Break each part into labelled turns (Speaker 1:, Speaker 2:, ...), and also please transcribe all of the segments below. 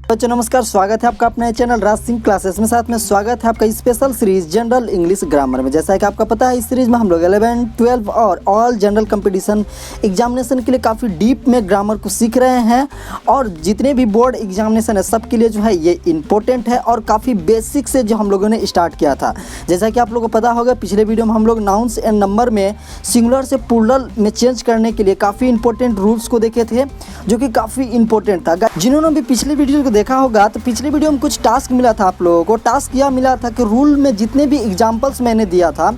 Speaker 1: बच्चों नमस्कार, स्वागत है आपका अपने चैनल राज सिंह क्लासेस में। साथ में स्वागत है आपका special series general English grammar में। जैसा कि आपका पता है, इस सीरीज में हम लोग 11, 12 और ऑल जनरल कंपटीशन एग्जामिनेशन के लिए काफ़ी डीप में ग्रामर को सीख रहे हैं। और जितने भी बोर्ड एग्जामिनेशन है सब के लिए जो है ये इंपॉर्टेंट है और काफ़ी बेसिक से जो हम लोगों ने स्टार्ट किया था। जैसा कि आप लोगों को पता होगा, पिछले वीडियो में हम लोग नाउन्स एंड नंबर में सिंगुलर से प्लूरल में चेंज करने के लिए काफ़ी इंपॉर्टेंट रूल्स को देखे थे, जो कि काफ़ी इंपॉर्टेंट था। जिन्होंने भी पिछले वीडियो को देखा होगा तो पिछले वीडियो में कुछ टास्क मिला था आप लोगों को। टास्क यह मिला था कि रूल में जितने भी एग्जाम्पल्स मैंने दिया था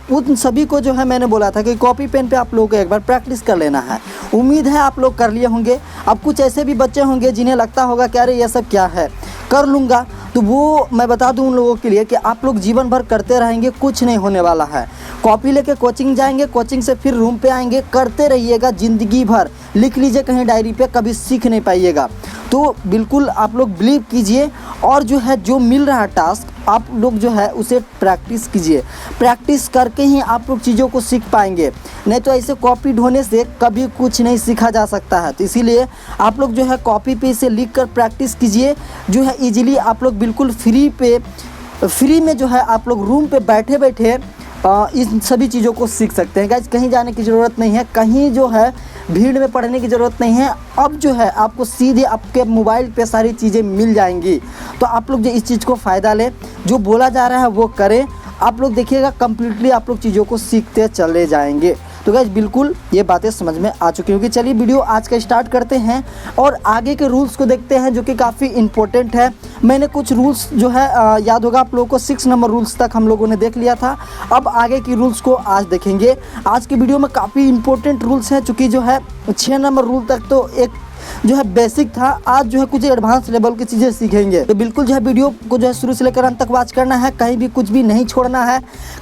Speaker 1: उन सभी को जो है मैंने बोला था कि कॉपी पेन पे आप लोगों को एक बार प्रैक्टिस कर लेना है। उम्मीद है आप लोग कर लिए होंगे। अब कुछ ऐसे भी बच्चे होंगे जिन्हें लगता होगा कि अरे ये सब क्या है, कर लूँगा, तो वो मैं बता दूं उन लोगों के लिए कि आप लोग जीवन भर करते रहेंगे, कुछ नहीं होने वाला है। कॉपी लेके कोचिंग जाएंगे, कोचिंग से फिर रूम पे आएंगे, करते रहिएगा ज़िंदगी भर। लिख लीजिए कहीं डायरी पे, कभी सीख नहीं पाइएगा। तो बिल्कुल आप लोग बिलीव कीजिए और जो है जो मिल रहा है टास्क आप लोग जो है उसे प्रैक्टिस कीजिए। प्रैक्टिस करके ही आप लोग चीज़ों को सीख पाएंगे, नहीं तो ऐसे कॉपी ढोने से कभी कुछ नहीं सीखा जा सकता है। तो इसीलिए आप लोग जो है कॉपी पे इसे लिख कर प्रैक्टिस कीजिए। जो है इजीली आप लोग बिल्कुल फ्री में जो है आप लोग रूम पे बैठे बैठे इन सभी चीज़ों को सीख सकते हैं। गाइस कहीं जाने की ज़रूरत नहीं है, कहीं जो है भीड़ में पढ़ने की ज़रूरत नहीं है। अब जो है आपको सीधे आपके मोबाइल पे सारी चीज़ें मिल जाएंगी। तो आप लोग जो इस चीज़ को फ़ायदा लें, जो बोला जा रहा है वो करें। आप लोग देखिएगा कम्प्लीटली आप लोग चीज़ों को सीखते चले जाएंगे। तो गाइस बिल्कुल ये बातें समझ में आ चुकी होंगी। चलिए वीडियो आज का स्टार्ट करते हैं और आगे के रूल्स को देखते हैं, जो कि काफ़ी इंपॉर्टेंट है। मैंने कुछ रूल्स जो है याद होगा आप लोगों को, 6 नंबर रूल्स तक हम लोगों ने देख लिया था। अब आगे की रूल्स को आज देखेंगे। आज की वीडियो में काफ़ी इंपॉर्टेंट रूल्स हैं, चूँकि जो है 6 नंबर रूल तक तो एक जो है बेसिक था। आज जो है कुछ एडवांस लेवल की चीज़ें सीखेंगे। तो बिल्कुल जो है वीडियो को जो है शुरू से लेकर अंत तक वॉच करना है, कहीं भी कुछ भी नहीं छोड़ना है।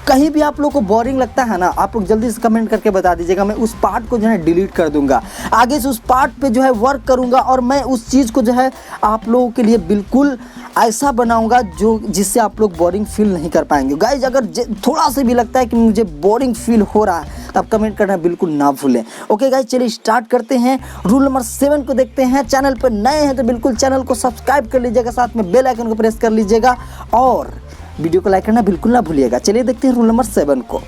Speaker 1: कहीं भी आप लोग को बोरिंग लगता है ना, आप लोग जल्दी से कमेंट करके बता दीजिएगा। मैं उस पार्ट को जो है डिलीट कर दूंगा, आगे से उस पार्ट पे जो है वर्क करूंगा और मैं उस चीज़ को जो है आप लोगों के लिए बिल्कुल ऐसा बनाऊंगा जो जिससे आप लोग बोरिंग फील नहीं कर पाएंगे। गाइज अगर थोड़ा सा भी लगता है कि मुझे बोरिंग फील हो रहा है तो आप कमेंट करना बिल्कुल ना भूलें। ओके गाइज चलिए स्टार्ट करते हैं। रूल नंबर 7 को देखते हैं। चैनल पर नए हैं तो बिल्कुल चैनल को सब्सक्राइब कर लीजिएगा, साथ में बेल आइकन को प्रेस कर लीजिएगा और वीडियो को लाइक करना बिल्कुल ना भूलिएगा। चलिए देखते हैं रूल नंबर 7 को।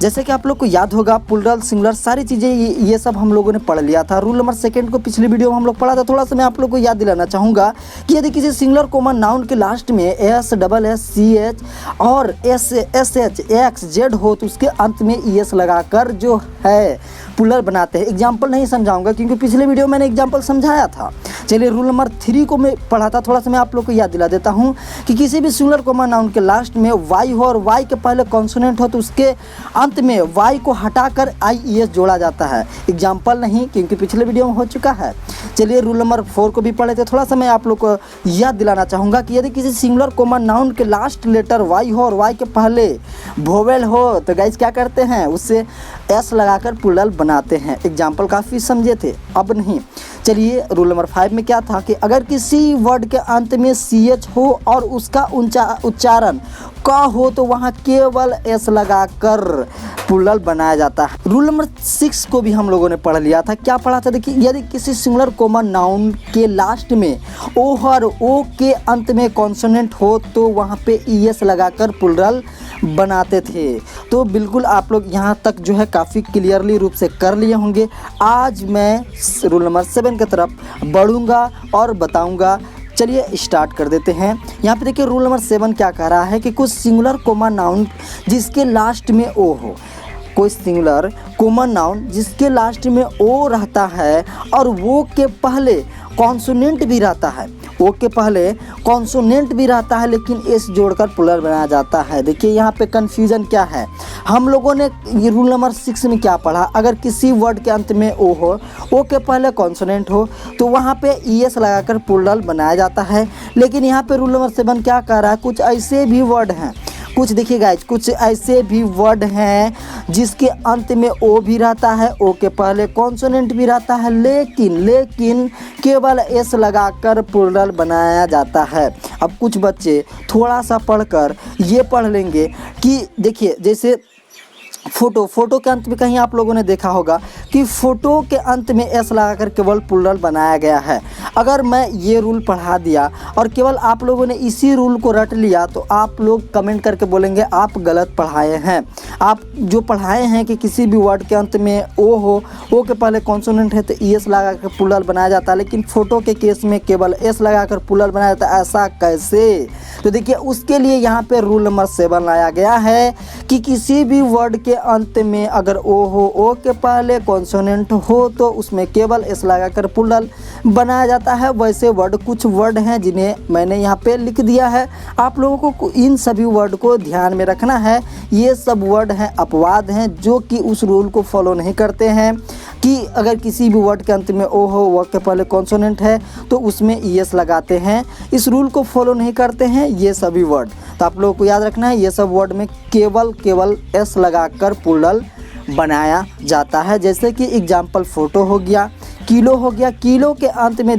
Speaker 1: जैसे कि आप लोग को याद होगा, प्लूरल सिंगुलर सारी चीज़ें ये सब हम लोगों ने पढ़ लिया था। रूल नंबर 2 को पिछली वीडियो में हम लोग पढ़ा था। थोड़ा सा मैं आप लोग को याद दिलाना चाहूँगा कि यदि किसी सिंगुलर कॉमन नाउन के लास्ट में S, double S, C H और एस एच, एक्स, जेड हो तो उसके अंत में ई एस लगाकर जो है प्लूरल बनाते हैं। एग्जाम्पल नहीं समझाऊंगा क्योंकि पिछले वीडियो में मैंने एग्जाम्पल समझाया था। चलिए रूल नंबर 3 को मैं पढ़ा था, थोड़ा सा मैं आप लोग को याद दिला देता हूँ कि किसी भी सिंगुलर कॉमन नाउन के लास्ट में वाई हो और वाई के पहले कॉन्सोनेंट हो तो उसके अंत में वाई को हटाकर आई ई एस जोड़ा जाता है। एग्जाम्पल नहीं क्योंकि पिछले वीडियो में हो चुका है। चलिए रूल नंबर 4 को भी पढ़े थे। थोड़ा सा मैं आप लोग को याद दिलाना चाहूँगा कि यदि किसी सिंगुलर कॉमन नाउन के लास्ट लेटर वाई हो और वाई के पहले वोवेल हो तो गाइस क्या करते हैं, उससे एस लगाकर प्लूरल बनाते हैं। एग्जाम्पल काफ़ी समझे थे, अब नहीं। चलिए रूल नंबर 5 में क्या था कि अगर किसी वर्ड के अंत में सी एच हो और उसका उच्चारण का हो तो वहाँ केवल एस लगाकर प्लूरल बनाया जाता है। रूल नंबर 6 को भी हम लोगों ने पढ़ लिया था। क्या पढ़ा था, देखिए यदि किसी सिंगुलर कॉमन नाउन के लास्ट में ओ और ओ के अंत में कॉन्सोनेंट हो तो वहाँ पे ई एस लगाकर प्लूरल बनाते थे। तो बिल्कुल आप लोग यहाँ तक जो है काफ़ी क्लियरली रूप से कर लिए होंगे। आज मैं रूल नंबर 7 की तरफ बढ़ूँगा और बताऊँगा। चलिए स्टार्ट कर देते हैं। यहाँ पे देखिए रूल नंबर 7 क्या कह रहा है कि कुछ सिंगुलर कॉमन नाउन जिसके लास्ट में ओ हो, कोई सिंगुलर कॉमन नाउन जिसके लास्ट में ओ रहता है और वो के पहले कॉन्सोनेंट भी रहता है, ओ के पहले कॉन्सोनेंट भी रहता है लेकिन एस जोड़कर प्लूरल बनाया जाता है। देखिए यहाँ पे कन्फ्यूजन क्या है। हम लोगों ने ये रूल नंबर 6 में क्या पढ़ा, अगर किसी वर्ड के अंत में ओ हो, ओ के पहले कॉन्सोनेंट हो तो वहाँ पे ई एस लगाकर प्लूरल बनाया जाता है। लेकिन यहाँ पे रूल नंबर 7 क्या कह रहा है, कुछ ऐसे भी वर्ड हैं, कुछ देखिए गाइज, कुछ ऐसे भी वर्ड हैं जिसके अंत में ओ भी रहता है, ओ के पहले कॉन्सोनेंट भी रहता है, लेकिन केवल एस लगाकर प्लूरल बनाया जाता है। अब कुछ बच्चे थोड़ा सा पढ़कर ये पढ़ लेंगे कि देखिए जैसे फोटो के अंत में कहीं आप लोगों ने देखा होगा कि फोटो के अंत में एस लगाकर केवल प्लूरल बनाया गया है। अगर मैं ये रूल पढ़ा दिया और केवल आप लोगों ने इसी रूल को रट लिया तो आप लोग कमेंट करके बोलेंगे आप गलत पढ़ाए हैं। आप जो पढ़ाए हैं कि किसी भी वर्ड के अंत में ओ के पहले कॉन्सोनेंट है तो एस लगाकर प्लूरल बनाया जाता है, लेकिन फोटो के केस में केवल एस लगाकर प्लूरल बनाया जाता है। ऐसा कैसे? तो देखिए उसके लिए यहाँ पे रूल नंबर 7 लाया गया है कि किसी भी वर्ड के अंत में अगर ओ के पहले कॉन्सोनेंट हो तो उसमें केवल एस लगाकर प्लूरल बनाया जाता है। वैसे वर्ड कुछ वर्ड हैं जिन्हें मैंने यहाँ पे लिख दिया है, आप लोगों को इन सभी वर्ड को ध्यान में रखना है। ये सब वर्ड हैं अपवाद हैं जो कि उस रूल को फॉलो नहीं करते हैं कि अगर किसी भी वर्ड के अंत में ओ हो, वर्ड के पहले कॉन्सोनेंट है तो उसमें एस लगाते हैं। इस रूल को फॉलो नहीं करते हैं ये सभी वर्ड। तो आप लोगों को याद रखना है ये सब वर्ड में केवल एस लगाकर प्लूरल बनाया जाता है। जैसे कि एग्जाम्पल फोटो हो गया, किलो हो गया। किलो के अंत में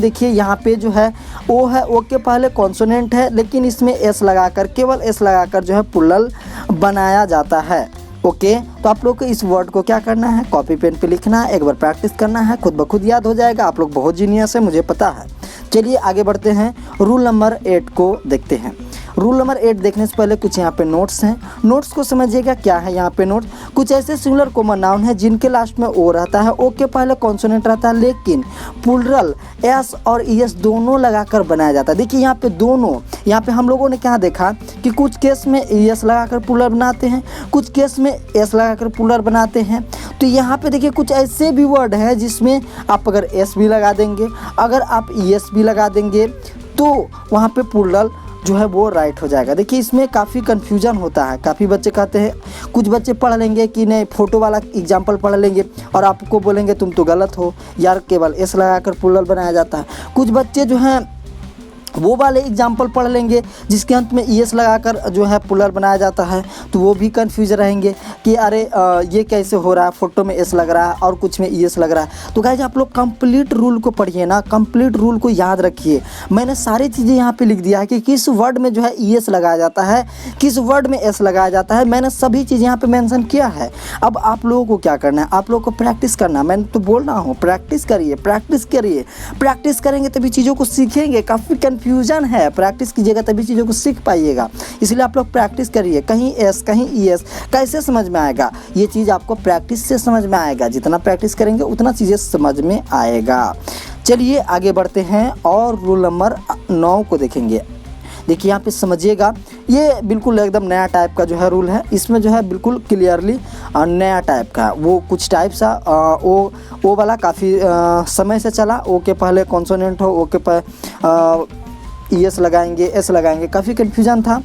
Speaker 1: देखिए यहाँ पे जो है ओ है, ओ के पहले कॉन्सोनेंट है लेकिन इसमें एस लगाकर केवल एस लगाकर जो है प्लूरल बनाया जाता है। ओके, तो आप लोग को इस वर्ड को क्या करना है, कॉपी पेन पे लिखना है, एक बार प्रैक्टिस करना है, खुद ब खुद याद हो जाएगा। आप लोग बहुत जीनियस है, मुझे पता है। चलिए आगे बढ़ते हैं, रूल नंबर 8 को देखते हैं। रूल नंबर 8 देखने से पहले कुछ यहाँ पे नोट्स हैं, नोट्स को समझिएगा। क्या है यहाँ पे नोट्स? कुछ ऐसे सिंगुलर कॉमन नाउन है जिनके लास्ट में ओ रहता है, ओ के पहले कॉन्सोनेंट रहता है लेकिन प्लूरल एस और एस दोनों लगाकर बनाया जाता है। देखिए यहाँ पे दोनों, यहाँ पे हम लोगों ने क्या देखा कि कुछ केस में एस लगाकर प्लूरल बनाते हैं, कुछ केस में एस लगाकर प्लूरल बनाते हैं। तो यहाँ पे देखिए कुछ ऐसे भी वर्ड हैं जिसमें आप अगर एस भी लगा देंगे, अगर आप एस भी लगा देंगे तो वहाँ पे प्लूरल जो है वो राइट हो जाएगा। देखिए इसमें काफ़ी कन्फ्यूजन होता है। काफ़ी बच्चे कहते हैं, कुछ बच्चे पढ़ लेंगे कि नहीं फोटो वाला एग्जाम्पल पढ़ लेंगे और आपको बोलेंगे तुम तो गलत हो यार, केवल एस लगाकर प्लूरल बनाया जाता है। कुछ बच्चे जो हैं वो वाले एग्जाम्पल पढ़ लेंगे जिसके अंत में एस लगाकर जो है प्लूरल बनाया जाता है, तो वो भी कंफ्यूज रहेंगे कि अरे ये कैसे हो रहा है, फोटो में एस लग रहा है और कुछ में एस लग रहा है। तो गाइस आप लोग कंप्लीट रूल को पढ़िए ना, कंप्लीट रूल को याद रखिए। मैंने सारी चीज़ें यहाँ पे लिख दिया है कि किस वर्ड में जो है एस लगाया जाता है, किस वर्ड में एस लगाया जाता है। मैंने सभी चीज़ यहाँ पे मेंशन किया है। अब आप लोगों को क्या करना है, आप लोगों को प्रैक्टिस करना है। मैंने तो बोल रहा हूँ प्रैक्टिस करिए, प्रैक्टिस करिए। प्रैक्टिस करेंगे तभी चीज़ों को सीखेंगे। काफ़ी कन्फ्यूजन है, प्रैक्टिस कीजिएगा तभी चीज़ों को सीख पाइएगा। इसलिए आप लोग प्रैक्टिस करिए। कहीं एस कहीं एस कैसे समझ में आएगा, ये चीज़ आपको प्रैक्टिस से समझ में आएगा। जितना प्रैक्टिस करेंगे उतना चीज़ें समझ में आएगा। चलिए आगे बढ़ते हैं और रूल नंबर 9 को देखेंगे। देखिए यहाँ पे समझिएगा, ये बिल्कुल एकदम नया टाइप का जो है रूल है। इसमें जो है बिल्कुल क्लियरली नया टाइप का, वो कुछ टाइप सा ओ वाला काफ़ी समय से चला। ओ के पहले कॉन्सोनेंट हो, ओ के पहले एस लगाएंगे, एस लगाएंगे, काफ़ी कन्फ्यूजन था।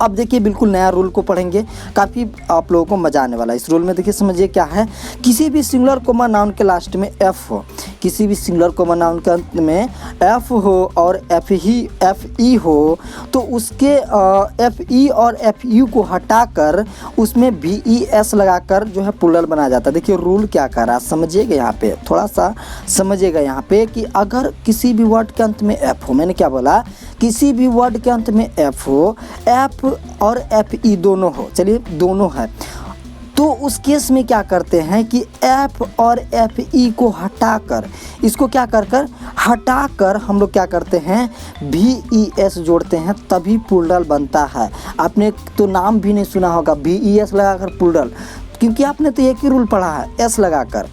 Speaker 1: अब देखिए बिल्कुल नया रूल को पढ़ेंगे, काफ़ी आप लोगों को मज़ा आने वाला है। इस रूल में देखिए समझिए क्या है, किसी भी सिंगुलर कॉमन नाउन के लास्ट में एफ हो, किसी भी सिंगुलर कॉमन नाउन के अंत में एफ हो और एफ ई हो तो उसके एफ ई और एफ यू को हटाकर उसमें भी ई एस लगाकर जो है प्लूरल बनाया जाता है। देखिए रूल क्या कर रहा है समझिएगा, यहाँ पे थोड़ा सा समझिएगा यहाँ पे कि अगर किसी भी वर्ड के अंत में एफ हो, मैंने क्या बोला, किसी भी वर्ड के अंत में एफ हो, एफ और एफ ई दोनों हो, चलिए दोनों है, तो उस केस में क्या करते हैं कि एफ और एफ ई को हटाकर, इसको क्या कर हटाकर हम लोग क्या करते हैं, भी ई एस जोड़ते हैं, तभी प्लूरल बनता है। आपने तो नाम भी नहीं सुना होगा भी ई एस लगाकर प्लूरल, क्योंकि आपने तो एक ही रूल पढ़ा है एस लगाकर।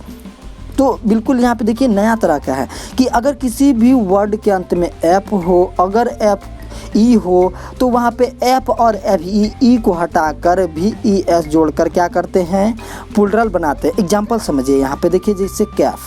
Speaker 1: तो बिल्कुल यहाँ पे देखिए नया तरह का है कि अगर किसी भी वर्ड के अंत में एफ हो, अगर एफ ई हो तो वहाँ पे एफ और एफ ई को हटाकर भी ई एस जोड़कर क्या करते हैं, प्लूरल बनाते हैं। एग्जाम्पल समझिए यहाँ पे देखिए, जैसे कैफ,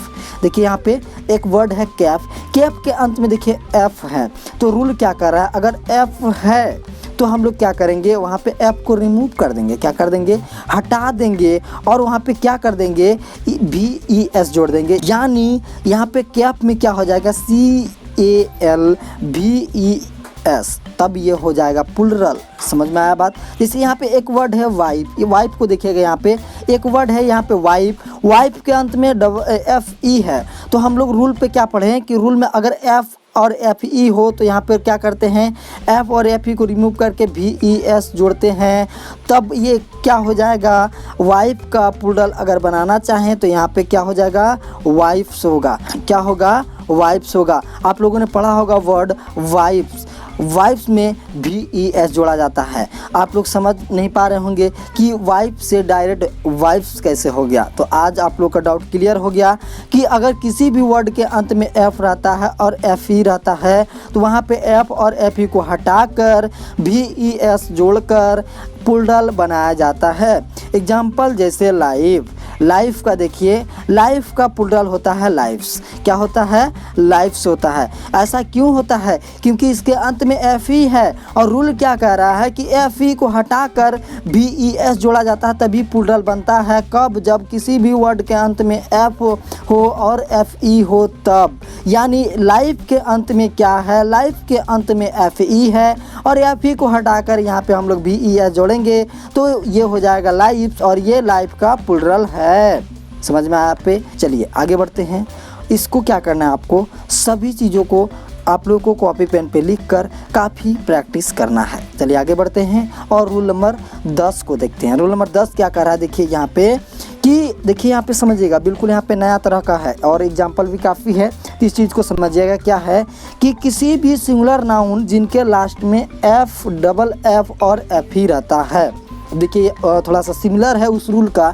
Speaker 1: देखिए यहाँ पे एक वर्ड है कैफ, कैफ के अंत में देखिए एफ है, तो रूल क्या कर रहा है, अगर एफ है तो हम लोग क्या करेंगे, वहाँ पे एफ को रिमूव कर देंगे, क्या कर देंगे, हटा देंगे और वहाँ पे क्या कर देंगे, भी ई एस जोड़ देंगे। यानी यहाँ पे कैफ में क्या हो जाएगा, CAL VES, तब ये हो जाएगा प्लूरल। समझ में आया बात। जैसे यहाँ पे एक वर्ड है वाइफ, ये वाइफ को देखिएगा, यहाँ पे एक वर्ड है यहाँ पे वाइफ, वाइफ के अंत में FE है, तो हम लोग रूल पे क्या पढ़े हैं कि रूल में अगर एफ और एफ ई हो तो यहाँ पर क्या करते हैं, एफ और एफ ई को रिमूव करके वी ई एस जोड़ते हैं, तब ये क्या हो जाएगा, वाइफ का प्लूरल अगर बनाना चाहें तो यहाँ पे क्या हो जाएगा, वाइफ्स होगा। क्या होगा, वाइफ्स होगा। आप लोगों ने पढ़ा होगा वर्ड वाइफ्स, वाइफ्स में वी ई एस जोड़ा जाता है। आप लोग समझ नहीं पा रहे होंगे कि वाइफ से डायरेक्ट वाइफ्स कैसे हो गया। तो आज आप लोग का डाउट क्लियर हो गया कि अगर किसी भी वर्ड के अंत में एफ रहता है और एफ ई रहता है तो वहाँ पे एफ और एफ ई को हटाकर वी ई एस जोड़कर प्लूरल बनाया जाता है। एग्जाम्पल जैसे लाइफ, लाइफ का देखिए, लाइफ का प्लूरल होता है लाइफ्स। क्या होता है, लाइफ्स होता है। ऐसा क्यों होता है, क्योंकि इसके अंत में एफ ई है और रूल क्या कह रहा है कि एफ ई को हटाकर वी ई एस जोड़ा जाता है तभी प्लूरल बनता है। कब, जब किसी भी वर्ड के अंत में एफ हो और एफ ई हो तब। यानी लाइफ के अंत में क्या है, लाइफ के अंत में एफ ई है और एफ ई को हटाकर यहाँ पे हम लोग वी ई एस जोड़ेंगे तो ये हो जाएगा लाइफ्स और ये लाइफ का प्लूरल है। समझ में आया पे। चलिए आगे बढ़ते हैं। इसको क्या करना है, आपको सभी चीज़ों को आप लोगों को कॉपी पेन पे लिख कर काफ़ी प्रैक्टिस करना है। चलिए आगे बढ़ते हैं और रूल नंबर 10 को देखते हैं। रूल नंबर 10 क्या कर रहा है, देखिए यहाँ पे कि देखिए यहाँ पे समझिएगा, बिल्कुल यहाँ पे नया तरह का है और एग्जाम्पल भी काफ़ी है। इस चीज़ को समझिएगा। क्या है कि किसी भी सिंगुलर नाउन जिनके लास्ट में एफ, डबल एफ और एफ ही रहता है। देखिए थोड़ा सा सिमिलर है उस रूल का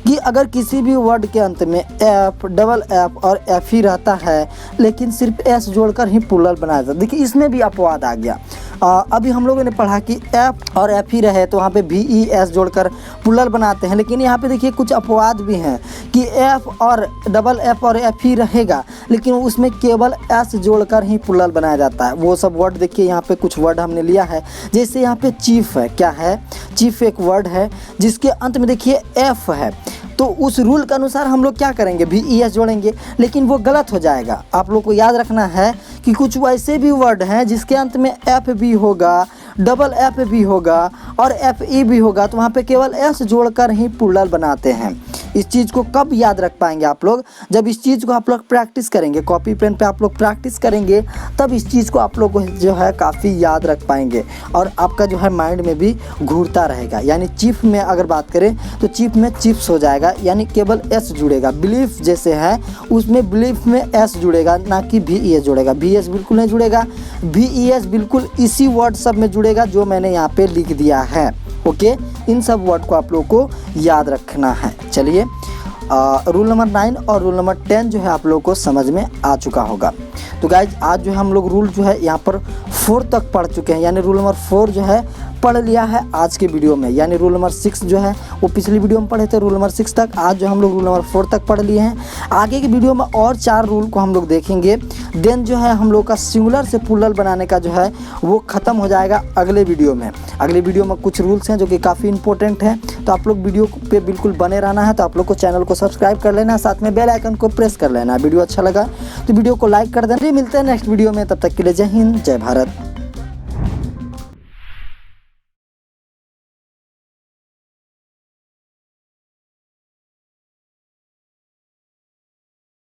Speaker 1: कि अगर किसी भी वर्ड के अंत में एफ, डबल एफ और एफ ही रहता है लेकिन सिर्फ एस जोड़कर ही प्लूरल बनाया जाता है। देखिए इसमें भी अपवाद आ गया। अभी हम लोगों ने पढ़ा कि एफ और एफ ही रहे तो वहाँ पे वी ई एस जोड़कर प्लूरल बनाते हैं, लेकिन यहाँ पे देखिए कुछ अपवाद भी हैं कि एफ और डबल एफ और एफ ही रहेगा लेकिन उसमें केवल एस जोड़कर ही प्लूरल बनाया जाता है। वो सब वर्ड देखिए यहाँ पे कुछ वर्ड हमने लिया है, जैसे यहाँ पे चीफ है। क्या है, चीफ एक वर्ड है जिसके अंत में देखिए एफ है, तो उस रूल के अनुसार हम लोग क्या करेंगे, वी ई एस जोड़ेंगे, लेकिन वो गलत हो जाएगा। आप लोग को याद रखना है कि कुछ वैसे भी वर्ड हैं जिसके अंत में एफ भी होगा, डबल एफ भी होगा और एफ ई भी होगा, तो वहाँ पे केवल एस जोड़कर ही प्लूरल बनाते हैं। इस चीज़ को कब याद रख पाएंगे आप लोग, जब इस चीज़ को आप लोग प्रैक्टिस करेंगे, कॉपी पेन पे आप लोग प्रैक्टिस करेंगे, तब इस चीज़ को आप लोग जो है काफ़ी याद रख पाएंगे और आपका जो है माइंड में भी घूरता रहेगा। यानी चीफ में अगर बात करें तो चीफ में चिप्स हो जाएगा, यानी केवल एस जुड़ेगा। बिलीफ जैसे है उसमें बिलीफ में एस जुड़ेगा, ना कि वी ई एस जुड़ेगा। वी एस बिल्कुल नहीं जुड़ेगा, वी ई एस बिल्कुल इसी वर्ड सब में जुड़ेगा जो मैंने यहाँ पे लिख दिया है। ओके, इन सब वर्ड को आप लोगों को याद रखना है। चलिए रूल नंबर 9 और रूल नंबर 10 जो है आप लोगों को समझ में आ चुका होगा। तो गाइज आज जो है हम लोग रूल जो है यहाँ पर 4 तक पढ़ चुके हैं, यानी रूल नंबर 4 जो है पढ़ लिया है आज के वीडियो में। यानी रूल नंबर 6 जो है वो पिछली वीडियो में पढ़े थे, रूल नंबर 6 तक। आज जो हम लोग रूल नंबर 4 तक पढ़ लिए हैं। आगे की वीडियो में और 4 रूल को हम लोग देखेंगे। देन जो है हम लोग का सिंगुलर से प्लूरल बनाने का जो है वो ख़त्म हो जाएगा अगले वीडियो में। अगले वीडियो में कुछ रूल्स हैं जो कि काफ़ी इंपॉर्टेंट हैं, तो आप लोग वीडियो पे बिल्कुल बने रहना है। तो आप लोग को चैनल को सब्सक्राइब कर लेना है, साथ में बेल आइकन को प्रेस कर लेना है। वीडियो अच्छा लगा तो वीडियो को लाइक कर देना। मिलते हैं नेक्स्ट वीडियो में, तब तक के लिए जय हिंद, जय भारत।